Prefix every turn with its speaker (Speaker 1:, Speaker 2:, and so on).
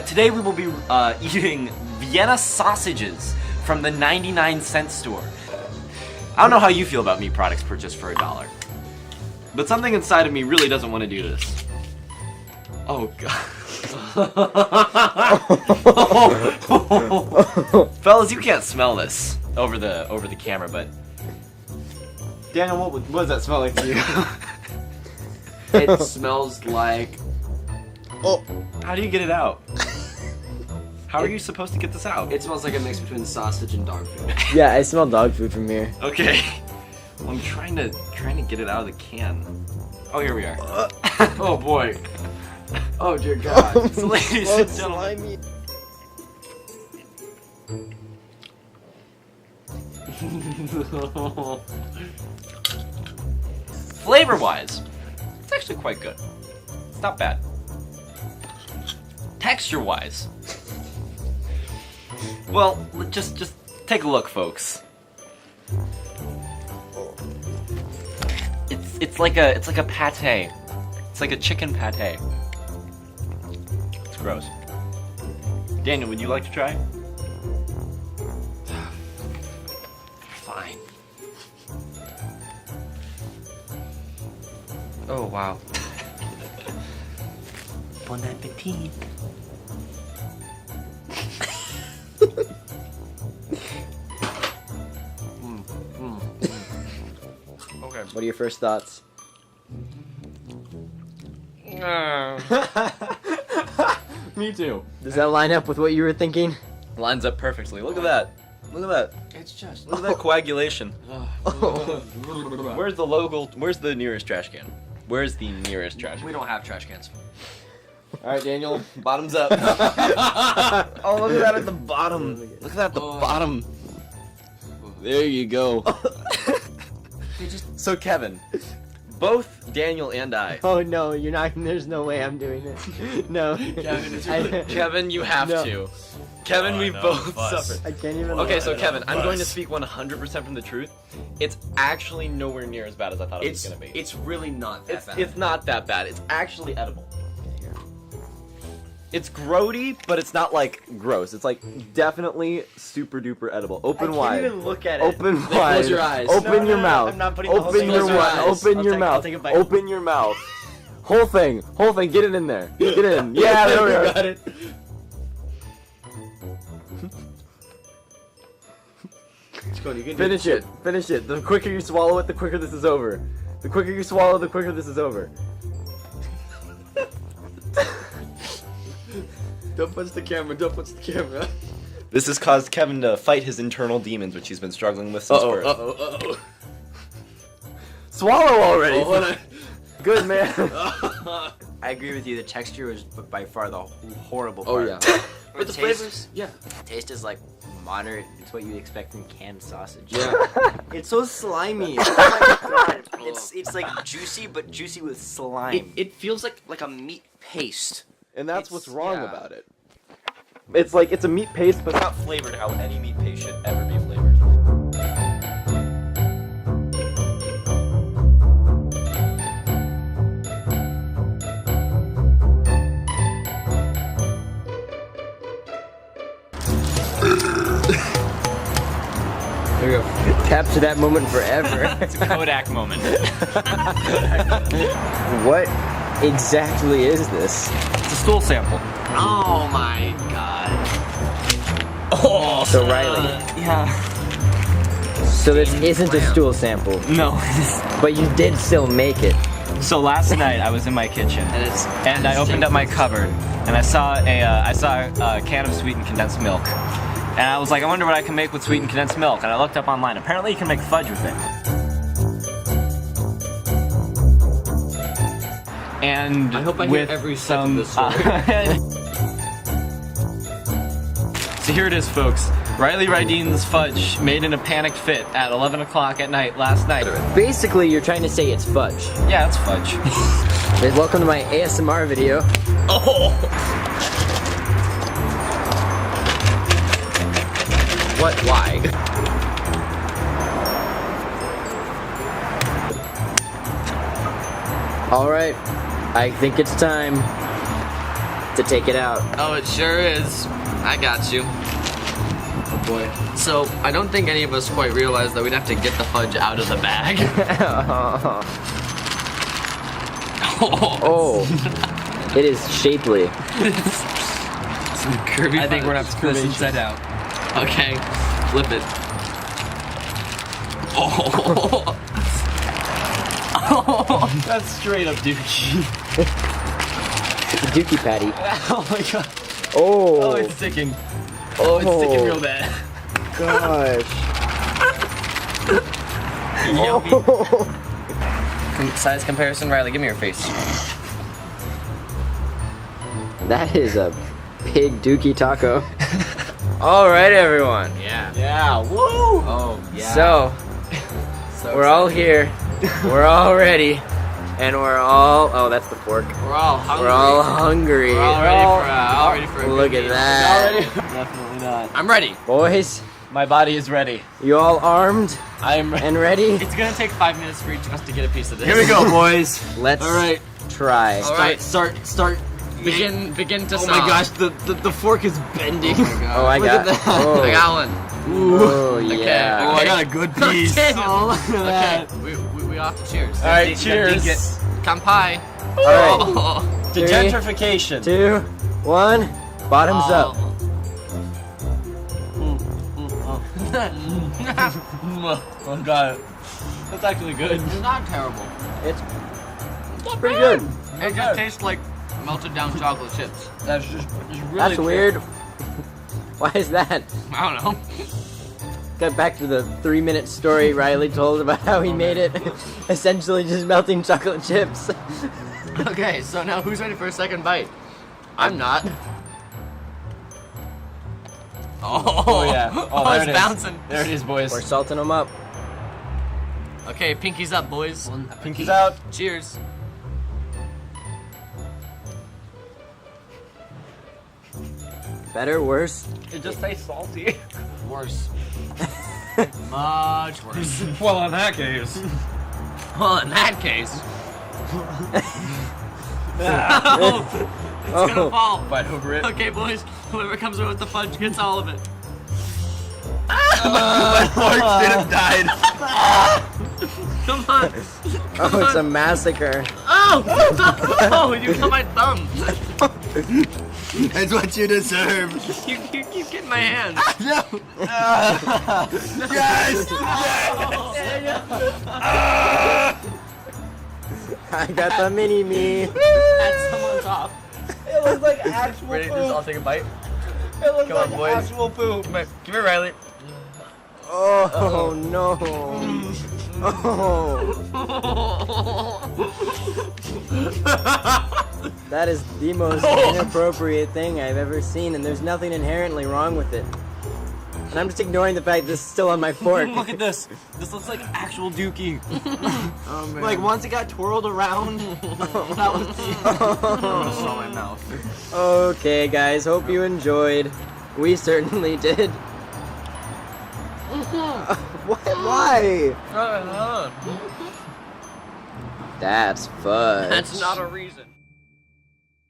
Speaker 1: Today we will be eating Vienna sausages from the 99-cent store. I don't know how you feel about meat products purchased for $1, but something inside of me really doesn't want to do this. Oh god. Fellas, you can't smell this over the camera, but Daniel, what does that smell like to you?
Speaker 2: It smells like...
Speaker 1: Oh, how do you get it out? How are you supposed to get this out?
Speaker 2: It smells like a mix between sausage and dog food.
Speaker 3: Yeah, I smell dog food from here.
Speaker 1: Okay. Well, I'm trying to get it out of the can. Oh, here we are.
Speaker 2: Oh boy. Oh dear God.
Speaker 1: So, ladies and gentlemen. Flavor-wise, it's actually quite good. It's not bad. Texture-wise, well, just take a look, folks. It's like a pate. It's like a chicken pate. It's gross. Daniel, would you like to try?
Speaker 2: Fine.
Speaker 1: Oh wow. Bon appetit. Okay.
Speaker 3: What are your first thoughts?
Speaker 1: Me too.
Speaker 3: Does that line up with what you were thinking?
Speaker 1: Lines up perfectly. Look at that. Look at that.
Speaker 2: It's just...
Speaker 1: Look at that coagulation.
Speaker 3: Oh.
Speaker 1: Where's the local? Where's the nearest trash can? Where's the nearest trash can?
Speaker 2: We don't have trash cans.
Speaker 1: All right, Daniel. Bottoms up. Oh, look at that at the bottom. Look at that at the bottom. There you go. So Kevin, both Daniel and I.
Speaker 3: Oh no, you're not. There's no way I'm doing this. No.
Speaker 1: Kevin, you have to. Kevin, we've both suffered.
Speaker 3: I can't even.
Speaker 1: Okay, so Kevin, I'm going to speak 100% from the truth. It's actually nowhere near as bad as I thought it was going to be.
Speaker 2: It's really not that bad.
Speaker 1: It's not that bad. It's actually edible. It's grody, but it's not like gross. It's like definitely super duper edible. Open wide.
Speaker 3: I can't even look at it.
Speaker 1: Open wide.
Speaker 2: Close your eyes.
Speaker 1: Open your
Speaker 3: No,
Speaker 1: mouth.
Speaker 3: I'm not putting
Speaker 1: Open
Speaker 3: the whole
Speaker 1: your
Speaker 3: thing.
Speaker 1: mouth. Open your mouth.
Speaker 3: I'll take a bite.
Speaker 1: Open your mouth. Whole thing. Whole thing. Get it in there. Get it in. Yeah, there we are.
Speaker 2: Got it.
Speaker 1: Finish it. Finish it. The quicker you swallow it, the quicker this is over. The quicker you swallow, the quicker this is over.
Speaker 2: Don't punch the camera. Don't punch the camera.
Speaker 1: This has caused Kevin to fight his internal demons, which he's been struggling with since birth.
Speaker 2: Uh-oh.
Speaker 1: Swallow already!
Speaker 2: Oh, hold on.
Speaker 1: Good, man.
Speaker 4: I agree with you. The texture was by far the horrible
Speaker 2: Oh
Speaker 4: part.
Speaker 2: yeah.
Speaker 4: But
Speaker 2: But the flavors, yeah.
Speaker 4: taste is like moderate. It's what you'd expect from canned sausage.
Speaker 2: Yeah.
Speaker 4: It's so slimy. Oh my god. It's like juicy, but juicy with slime.
Speaker 2: It feels like a meat paste.
Speaker 1: And that's what's wrong
Speaker 2: yeah.
Speaker 1: about it. It's like, it's a meat paste, but it's not flavored how any meat paste should ever be flavored.
Speaker 3: There we go. Capture that moment forever.
Speaker 1: It's a Kodak moment.
Speaker 3: What exactly is this?
Speaker 1: It's a stool sample.
Speaker 2: Oh my god.
Speaker 1: Oh,
Speaker 3: So Riley.
Speaker 1: Yeah.
Speaker 3: So this isn't a stool sample,
Speaker 1: No.
Speaker 3: but you did still make it.
Speaker 5: So last night I was in my kitchen and I opened up my cupboard and I saw a can of sweetened condensed milk. And I was like, I wonder what I can make with sweetened condensed milk. And I looked up online. Apparently you can make fudge with it. And
Speaker 2: I hope I hear
Speaker 5: with
Speaker 2: every second
Speaker 5: some,
Speaker 2: of this story.
Speaker 5: So here it is, folks. Riley Rydean's fudge made in a panicked fit at 11 o'clock at night last night.
Speaker 3: Basically, you're trying to say it's fudge.
Speaker 5: Yeah, it's fudge.
Speaker 3: Welcome to my ASMR video.
Speaker 1: Oh! What? Why?
Speaker 3: All right, I think it's time to take it out.
Speaker 2: Oh, it sure is. I got you.
Speaker 3: Oh boy.
Speaker 2: So, I don't think any of us quite realized that we'd have to get the fudge out of the bag.
Speaker 3: Oh, it is shapely.
Speaker 2: Kirby
Speaker 5: I think we're gonna have to put this inside out.
Speaker 2: Okay, flip it. Oh.
Speaker 1: That's straight up dookie.
Speaker 3: It's a dookie patty.
Speaker 1: Oh my god.
Speaker 3: Oh,
Speaker 1: Oh, it's sticking. Oh, it's sticking real bad.
Speaker 3: gosh.
Speaker 5: Size comparison, Riley, give me your face.
Speaker 3: That is a big dookie taco. All right, everyone.
Speaker 2: Yeah.
Speaker 1: Yeah, woo!
Speaker 2: Oh, yeah.
Speaker 3: So, we're all here. We're all ready. And we're all, oh, that's the fork.
Speaker 2: We're all hungry.
Speaker 3: We're all hungry.
Speaker 2: We're all ready for a
Speaker 3: Look
Speaker 2: good
Speaker 3: at
Speaker 2: meal.
Speaker 3: that.
Speaker 1: Definitely not.
Speaker 2: I'm ready.
Speaker 3: Boys,
Speaker 1: My body is ready.
Speaker 3: you all armed
Speaker 1: I'm
Speaker 3: and ready?
Speaker 2: It's gonna take 5 minutes for each of us to get a piece of this.
Speaker 1: Here we go, boys.
Speaker 3: Let's
Speaker 1: All right.
Speaker 3: try.
Speaker 2: All right.
Speaker 1: Start.
Speaker 2: Begin to
Speaker 1: Oh
Speaker 2: saw.
Speaker 1: my gosh, the fork is bending.
Speaker 2: Oh my
Speaker 3: Oh, I
Speaker 2: god.
Speaker 3: got,
Speaker 1: at that.
Speaker 3: oh,
Speaker 2: I got one.
Speaker 3: oh yeah.
Speaker 1: Oh, I got a good piece.
Speaker 2: Okay.
Speaker 1: Oh, look at
Speaker 2: Okay,
Speaker 1: that.
Speaker 2: we off to cheers.
Speaker 1: All right, cheers.
Speaker 2: Kampai.
Speaker 3: All right,
Speaker 2: Oh.
Speaker 1: To
Speaker 3: 3,
Speaker 1: gentrification.
Speaker 3: 2, 1, bottoms up.
Speaker 1: Oh god, that's actually good.
Speaker 2: It's not terrible.
Speaker 3: It's pretty good.
Speaker 2: It just tastes like melted down chocolate chips.
Speaker 1: That's just really.
Speaker 3: That's weird. Why is that?
Speaker 2: I don't know.
Speaker 3: Got back to the 3-minute story Riley told about how he made it. Essentially just melting chocolate chips.
Speaker 2: Okay, so now who's ready for a second bite? I'm not.
Speaker 1: Oh yeah. Oh, there
Speaker 2: it's
Speaker 1: it is.
Speaker 2: bouncing.
Speaker 1: There it is, boys.
Speaker 3: We're salting them up.
Speaker 2: Okay, pinkies up, boys.
Speaker 1: Pinkies out.
Speaker 2: Cheers.
Speaker 3: Better, worse?
Speaker 1: It just tastes salty.
Speaker 2: Worse. Much worse.
Speaker 1: Well, in that case.
Speaker 2: Well, in that case, it's gonna fall.
Speaker 1: Fight over it.
Speaker 2: Okay, boys. Whoever comes over with the fudge gets all of it.
Speaker 1: My fork should have died.
Speaker 2: Come on.
Speaker 3: Oh, it's a massacre.
Speaker 2: Oh! Oh! You got my thumb.
Speaker 1: That's what you deserve.
Speaker 2: You keep getting my hand.
Speaker 1: No. Yes.
Speaker 3: I got the mini-me.
Speaker 2: That's someone's off.
Speaker 1: It looks like actual
Speaker 2: Ready? Just I'll take a bite.
Speaker 1: It looks
Speaker 2: Come on,
Speaker 1: like
Speaker 2: boys.
Speaker 1: actual poop.
Speaker 2: Come here, Riley.
Speaker 3: Oh, no. Oh. That is the most inappropriate thing I've ever seen, and there's nothing inherently wrong with it. And I'm just ignoring the fact this is still on my fork.
Speaker 1: Look at this. This looks like actual dookie.
Speaker 2: Oh man.
Speaker 1: Like once it got twirled around, that was the. I'm gonna swallow my mouth.
Speaker 3: Okay, guys, hope you enjoyed. We certainly did. What? Why? That's fudge.
Speaker 2: That's not a reason.